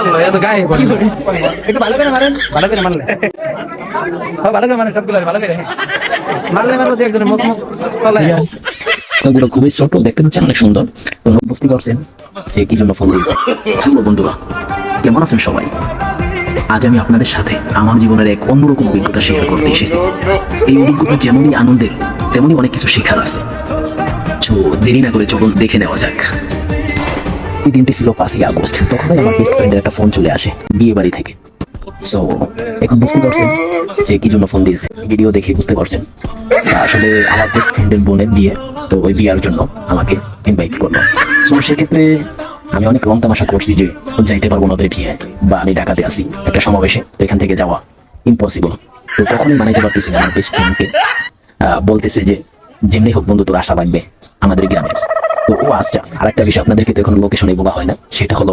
মারলো এত গায়ে একটু ভালো করে মারেন, ভালো করে মারলে ভালো করে মারেন, সবগুলো ভালো করে মারলে মারবো দু একজনের মুখ মুখ তলায়। ওগুলো খুবই ছোট, দেখতে পাচ্ছেন অনেক সুন্দর। তো বুঝতে পারছেন সে কি জন্য ফোন দিয়েছে। হ্যালো বন্ধুরা, কেমন আছেন সবাই? আজ আমি আপনাদের সাথে আমার জীবনের এক অন্যরকম অভিজ্ঞতা শেয়ার করতে এসেছি। এই অভিজ্ঞতা যেমনই আনন্দের তেমনই অনেক কিছু শেখার আছে। তো দেরি না করে চলুন দেখে নেওয়া যাক। এই দিনটি ছিল 5ই আগস্ট। তখনই আমার বেস্ট ফ্রেন্ডের একটা ফোন চলে আসে বিয়ে বাড়ি থেকে। সো এখন বুঝতে পারছেন সে কি জন্য ফোন দিয়েছে। ভিডিও দেখে বুঝতে পারছেন আসলে আমার বেস্ট ফ্রেন্ডের বোনের বিয়ে, তো ওই বিয়ার জন্য আমাকে ইনভাইট করলো। সো সেক্ষেত্রে আমি অনেক রং তামাশা করছি যে যাইতে পারবো না ওদের বিয়ে, বা আমি ঢাকাতে আসি একটা সমাবেশে, তো এখান থেকে যাওয়া ইম্পসিবল। তো তখনই মানাইতে পারতেছি না আমার বেস্ট ফ্রেন্ডকে। বলতেছে যে যেমনি হোক বন্ধু তোর আশা লাগবে আমাদের গ্রামে। তো ও আসছে। আর একটা বিষয় আপনাদেরকে তো এখন লোকেশনে বলা হয় না, সেটা হলো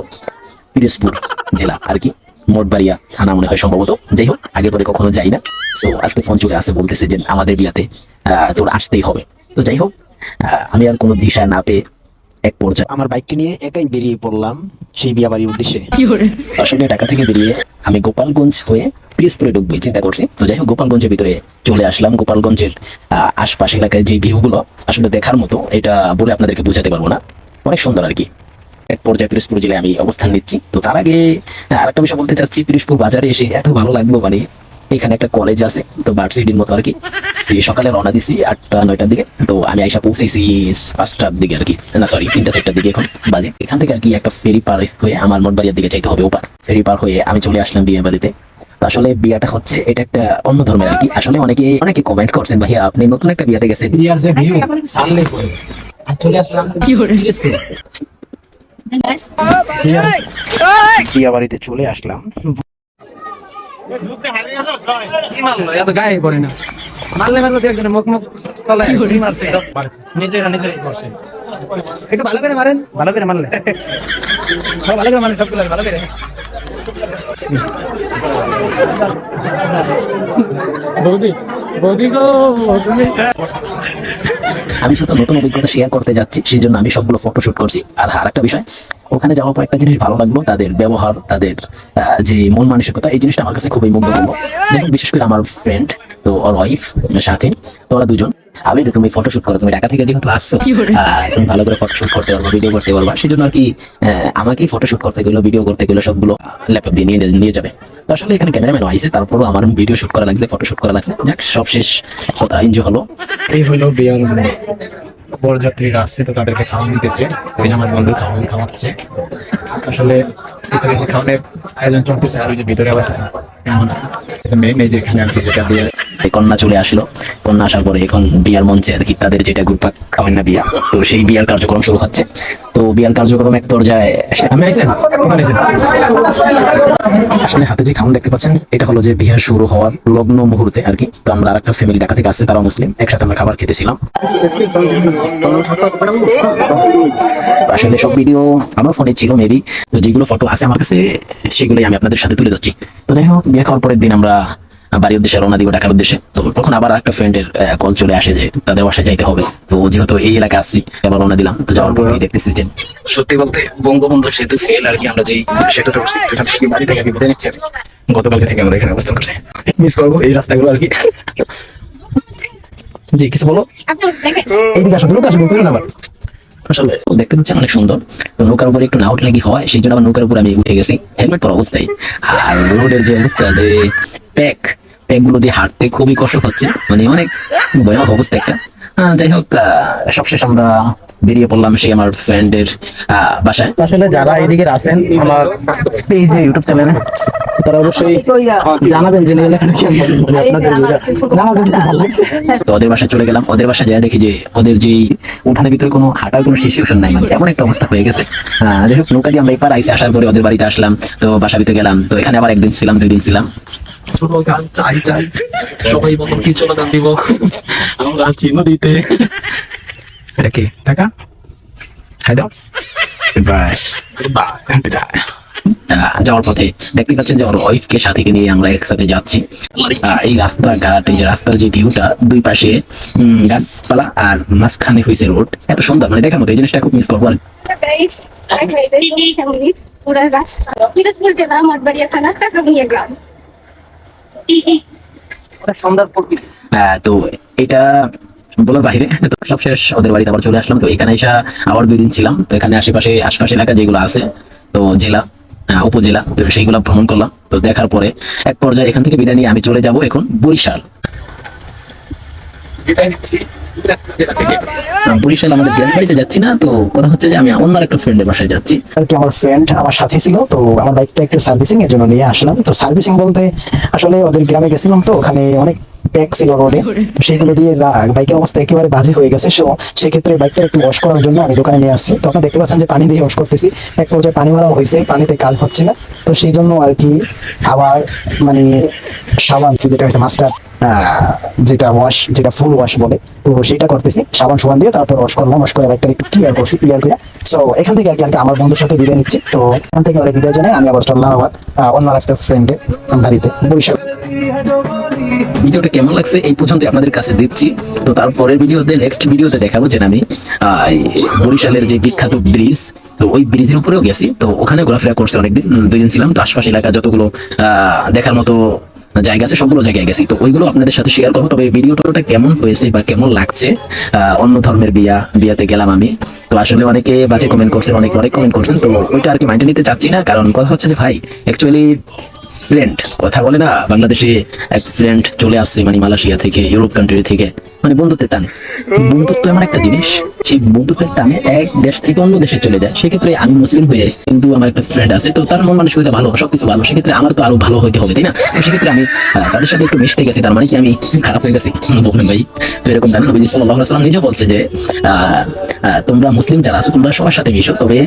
পিরোজপুর জেলা আর কি, মোটবাড়িয়া থানা মনে হয় সম্ভবত। যাই হোক, আগে পরে কখনো যাই না। সো আজকে ফোন চলে আসে, বলতেছে যে আমাদের বিয়াতে তোর আসতেই হবে। তো যাই হোক, আমি আর কোনো দিশা না পেয়ে এক পর্যায়ে আমার বাইকটি নিয়ে একাই বেরিয়ে পড়লাম সেই বিয়া বাড়ির উদ্দেশ্যে। আসলে ঢাকা থেকে বেরিয়ে আমি গোপালগঞ্জ হয়ে পিরোজপুরে ঢুকবো চিন্তা করছি। তো যাই হোক, গোপালগঞ্জের ভিতরে চলে আসলাম। গোপালগঞ্জের আশপাশ এলাকায় যে ভিউগুলো আসলে দেখার মতো, এটা বলে আপনাদেরকে বোঝাতে পারবো না। অনেক সুন্দর আর কি। এক পর্যায়ে পিরোজপুর জেলায় আমি অবস্থান নিচ্ছি। তো তার আগে আরেকটা বিষয় বলতে চাচ্ছি, পিরোজপুর বাজারে এসে এত ভালো লাগলো। মানে এখানে একটা কলেজ আছে, তো ভার্সিটির মতো আর কি। সকালে রওনা দিছি 8টা-9টার দিকে, তো আমি আইসা পৌঁছেছি 5টার দিকে আর কি, না সরি 3টা-4টার দিকে এখন বাজে। এখান থেকে আর কি একটা ফেরি পার হয়ে আমার মোটবাড়িয়ার দিকে যাইতে হবে ওপার। ফেরি পার হয়ে আমি চলে আসলাম বিয়ে বাড়িতে। আসলে বিয়াটা হচ্ছে এটা একটা অন্য ধর্মের আর কি। আসলে অনেকে কমেন্ট করছেন, ভাইয়া আপনি নতুন একটা বিয়াতে গেছেন, বিয়ার যে ভিউ সামনে চলে আসলাম বিয়া বাড়িতে চলে আসলাম। কি মারলো এত গায়ে পড়ে না, মারলে মারবো দু একজনের মুখ মুখ তলায় মারছে সব নিজেরাই করছে। একটু ভালো করে মারেন, ভালো করে মারলে ভালো করে মারেন, সবগুলো ভালো করে বৌদি বৌদি গো তুমি। আমি যেহেতু নতুন অভিজ্ঞতা শেয়ার করতে যাচ্ছি, সেই জন্য আমি সবগুলো ফটোশুট করছি। আর একটা বিষয়, ওখানে যাওয়ার পর একটা জিনিস ভালো লাগলো, তাদের ব্যবহার, তাদের যে মন মানসিকতা, এই জিনিসটা আমার কাছে খুবই মুগ্ধ করলো। যেমন বিশেষ করে আমার ফ্রেন্ড, তো ওর ওয়াইফ সাথে, তো ওরা দুজন। আমি তুমি ফটোশুট করো, তুমি ঢাকা থেকে যেহেতু আসছো, তুমি ভালো করে ফটোশুট করতে পারবা, ভিডিও করতে পারবা। সেই জন্য আর কি আমাকেই ফটোশুট করতে গেলো, ভিডিও করতে গেলো, সবগুলো ল্যাপটপ দিয়ে নিয়ে যাবে। তো আসলে এখানে ক্যামেরাম্যান আইছে, তারপরও আমার ভিডিও শুট করা লাগছে, ফটোশুট করা লাগছে। যাক, সব শেষ কথা এনজয় হলো। এই হলো বিয়ার বরযাত্রীরা আসছে, তো তাদেরকে খাওয়ান দিতেছে। ওই যে আমার বন্ধু খাওয়াচ্ছে। আসলে কিছু কিছু খাওয়ানোর আয়োজন চলতেছে। আর ওই যে ভিতরে আবার কিছু মেন এই যে এখানে আর কি, যেটা বিয়ে কন্যা চলে আসলো। কন্যা আসার পরে এখন বিয়ার মঞ্চে আর কি তাদের যেটা গ্রুপা খাওয়ান না বিয়া, তো সেই বিয়ার কার্যক্রম শুরু হচ্ছে। তো বিয়ার কার্যক্রম এক পর্যায়ে আমি আসলে হাতে যে খাওয়ান দেখতে পাচ্ছেন, এটা হলো যে বিয়া শুরু হওয়ার লগ্ন মুহূর্তে আর কি। তো আমরা আরেকটা ফ্যামিলি ঢাকা থেকে আসছে, তারা মুসলিম, একসাথে আমরা খাবার খেতেছিলাম। আসলে সব ভিডিও আমার ফোনে ছিল মেবি, তো যেগুলো ফটো আছে আমার কাছে সেগুলোই আমি আপনাদের সাথে তুলে ধরছি। তো যাই হোক, বিয়ে খাওয়ার পরের দিন আমরা বাড়ির উদ্দেশ্যে রওনা দিব, ঢাকার উদ্দেশ্যে। তো তখন আবার একটা ফ্রেন্ডের কল চলে আসে যে তাদের বাসায় যাইতে হবে। তো যেহেতু এই এলাকা আসছি, এবার রওনা দিলাম। তো যাওয়ার পরে দেখতেছি যে সত্যি বলতে বঙ্গবন্ধু সেতু ফেল আর কি, আমরা যেই সেতুতে উঠছি সেখান থেকে বাড়ি থেকে বিদায় নিচ্ছি। গতকালকে থেকে আমরা এখানে অবস্থান করছি, মিস করবো এই রাস্তাগুলো আর কি। জি কিছু বলো, এইদিকে আসো, লোক আসো না আবার। আসলে দেখতে পাচ্ছেন অনেক সুন্দর। তো নৌকার উপরে একটু না উঠলে কি হয়, সেই জন্য আবার নৌকার উপরে আমি উঠে গেছি হেলমেট পরা অবস্থায়। আর রোডের যে অবস্থা, যে প্যাক গুলো দিয়ে হাঁটতে খুবই কষ্ট হচ্ছে, মানে অনেক ভয়াবহ অবস্থা একটা। যাই হোক, সবশেষ আমরা বেরিয়ে পড়লাম সেই আমার ফ্রেন্ডের বাসায়। আসলে যারা এদিকে আছেন আমার এই যে ইউটিউব চ্যানেলে, তারা অবশ্যই জানাবেন যে তো ওদের বাসায় চলে গেলাম। ওদের বাসায় যাই দেখি যে ওদের যে উঠানের ভিতরে কোনো হাঁটার কোনো সিচুয়েশন নাই, মানে এমন একটা অবস্থা হয়ে গেছে। যাই হোক, নৌকা দিয়ে আমরা এপার আইসে, আসার পরে ওদের বাড়িতে আসলাম। তো বাসা ভিতরে গেলাম। তো এখানে আবার একদিন ছিলাম, 2 দিন ছিলাম। সবাই বলো কি চলো গান দিব আমরা আছি নদীতে। এটা কি টাকা যাওয়ার পথে দেখতে পাচ্ছেন যে ওর ওয়াইফকে সাথীকে নিয়ে আমরা একসাথে যাচ্ছি। এই রাস্তাঘাট, এই যে রাস্তার যে ভিউটা, দুই পাশে গাছপালা আর মাঝখানে হয়েছে রোড, এত সুন্দর, মানে দেখার মতো। এই জিনিসটা খুব মিস করবো। পুরা গাছ পিরোজপুর জেলা মঠবাড়িয়া থানা কাকরাবুনিয়া গ্রাম। অনেক সুন্দর প্রকৃতি। হ্যাঁ, তো এটা বলার বাইরে তো সব শেষ ওদের বাড়িতে আবার চলে আসলাম। তো এখানে এসে আবার 2 দিন ছিলাম। তো এখানে আশপাশে এলাকা যেগুলো আছে, তো জেলা উপজেলা, তো সেইগুলো ভ্রমণ করলাম। তো দেখার পরে এক পর্যায়ে এখান থেকে বিদায় নিয়ে আমি চলে যাব এখন বরিশাল। বরিশাল আমাদের গ্রামের বাড়িতে যাচ্ছি না, তো কথা হচ্ছে যে আমি অন্য একটা ফ্রেন্ডের বাসায় যাচ্ছি আর কি। আমার ফ্রেন্ড আমার সাথে ছিল, তো আমার বাইকটা একটু সার্ভিসিং এর জন্য নিয়ে আসলাম। তো সার্ভিসিং বলতে আসলে ওদের গ্রামে গেছিলাম, তো ওখানে অনেক প্যাক ছিল রোডে, তো সেগুলো দিয়ে বাইকের অবস্থা একেবারে বাজে হয়ে গেছে। সো সেক্ষেত্রে বাইকটা একটু ওয়াশ করার জন্য আমি দোকানে নিয়ে আসছি। তো আপনারা দেখতে পাচ্ছেন যে পানি দিয়ে ওয়াশ করতেছি, এক পর্যায়ে পানি মারা হয়েছে, পানিতে কাজ হচ্ছে না। তো সেই জন্য আর কি আবার মানে সাবান যেটা হচ্ছে মাস্টার, যেটা ফুল ওয়াশ বলে, তো সেটা করতেছি সাবান দিয়ে। তারপর ওয়াশ করলাম, ওয়াশ করে বাইকটা একটু ক্লিয়ার করে। সো এখান থেকে আর কি আমার বন্ধুর সাথে বিদায় নিচ্ছি। তো এখান থেকে ওরা বিদায় জানাই, আমি আবার চললাম আবার অন্য একটা ফ্রেন্ডের বাড়িতে বরিশাল। ভিডিওটা কেমন লাগছে এই পর্যন্ত আপনাদের কাছে দিচ্ছি। তো তারপরের নেক্সট ভিডিওতে দেখাবো যে আমি বরিশালের যে বিখ্যাত ব্রিজ, তো ওই ব্রিজের উপরেও গেছি। তো ওখানে ঘোরাফেরা করছে অনেকদিন, 2 দিন ছিলাম। তো আশপাশ এলাকা যতগুলো দেখার মতো জায়গা আছে সবগুলো জায়গায় গেছি। তো ওইগুলো আপনাদের সাথে শেয়ার করবো। তবে ভিডিওটা কেমন হয়েছে বা কেমন লাগছে, অন্য ধর্মের বিয়াতে গেলাম আমি, তো আসলে অনেকে বাজে কমেন্ট করছেন, অনেক কমেন্ট করছেন। তো ওইটা আর কি মাইন্ডে নিতে চাচ্ছি না, কারণ কথা হচ্ছে যে ভাই অ্যাকচুয়ালি ফ্রেন্ড কথা বলে না, বাংলাদেশে এক ফ্রেন্ড চলে আসছে মানে মালয়েশিয়া থেকে, ইউরোপ কান্ট্রি থেকে, মানে বন্ধুত্বের টানে। বন্ধুত্ব এমন একটা জিনিস, সেই বন্ধুত্বের টানে এক দেশ থেকে অন্য দেশে চলে যায়। সেক্ষেত্রে আমি মুসলিম হয়ে কিন্তু আমার একটা ফ্রেন্ড আছে, তো তার মন মানসিকতা ভালো, সবকিছু ভালো, সেক্ষেত্রে আমার তো আরো ভালো হইতে হবে, তাই না? তো সেক্ষেত্রে আমি তাদের সাথে একটু মিশতে গেছি, তার মানে কি আমি খারাপ হয়ে গেছি বলবেন ভাই? তো এরকম জানেন, নবী সাল্লাল্লাহু আলাইহি ওয়াসাল্লাম নিজে বলছে যে তোমরা মুসলিম যারা আছো তোমরা সবার সাথে মিশো, তবে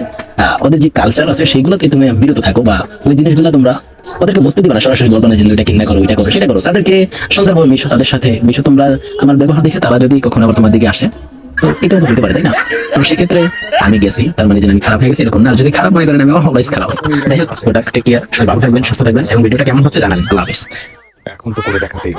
ওদের যে কালচার আছে সেইগুলোতে তুমি বিরত থাকো, বা ওই জিনিসগুলো তোমরা ওদেরকে বুঝতে দিবে না, সরাসরি বলবো না যে এটা কিনা করো, এটা করো, সেটা করো। তাদেরকে সুন্দরভাবে মিশো, তাদের সাথে মিশো। তোমরা আমার ব্যবহার দেখে তারা যদি কখনো আবার তোমার দিকে আসে, তো এটাও তো হতে পারে, তাই না? তো সেক্ষেত্রে আমি গেছি, তার মানে যে আমি খারাপ হয়ে গেছি এরকম না। আর যদি খারাপ মনে করেন আমি অলওয়েজ খারাপ। যাই হোক, ওটা টেক কেয়ার, সবাই ভালো থাকবেন, সুস্থ থাকবেন, এবং ভিডিওটা কেমন হচ্ছে জানাবেন। আল্লাহ হাফেজ। এখন তো করে দেখাতেই